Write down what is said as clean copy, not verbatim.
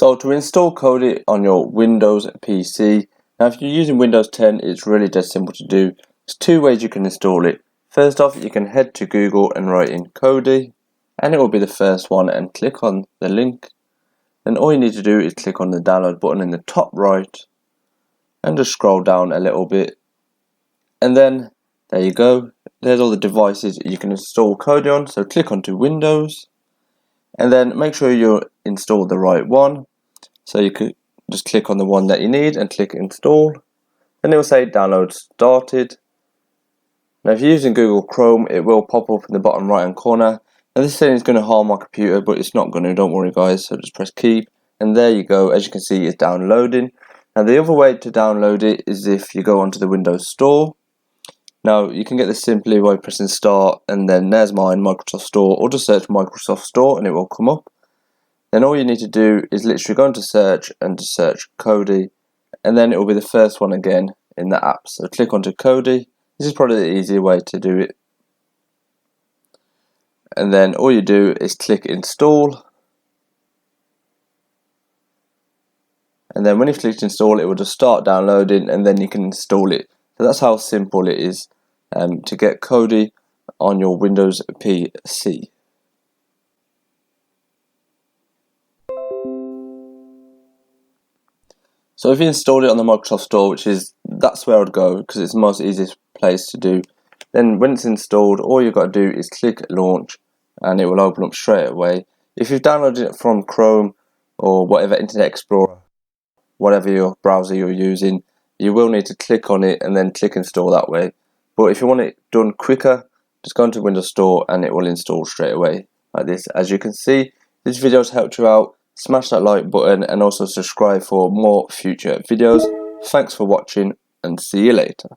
So to install Kodi on your Windows PC, now if you're using Windows 10, it's really just simple to do. There's two ways you can install it. First off, you can head to Google and write in Kodi, and it will be the first one, and click on the link. Then all you need to do is click on the download button in the top right and just scroll down a little bit, and then there you go, there's all the devices you can install Kodi on. So click onto Windows and then make sure you install the right one. So you could just click on the one that you need and click install, and it will say download started. Now if you're using Google Chrome, it will pop up in the bottom right hand corner. Now this thing is going to harm my computer, but it's not going to, don't worry guys. So just press keep, and there you go, as you can see it's downloading. Now the other way to download it is if you go onto the Windows Store. Now you can get this simply by pressing start and then there's mine, Microsoft Store, or just search Microsoft Store and it will come up. Then all you need to do is literally go into search and just search Kodi, and then it will be the first one again in the app. So click onto Kodi. This is probably the easier way to do it. And then all you do is click install. And then when you've clicked install, it will just start downloading and then you can install it. So that's how simple it is to get Kodi on your Windows PC. So if you installed it on the Microsoft Store, that's where I'd go because it's the most easiest place to do. Then when it's installed, all you've got to do is click launch and it will open up straight away. If you've downloaded it from Chrome or whatever Internet Explorer, whatever your browser you're using, you will need to click on it and then click install that way. But if you want it done quicker, just go into Windows Store and it will install straight away like this. As you can see, this video has helped you out. Smash that like button and also subscribe for more future videos. Thanks for watching and see you later.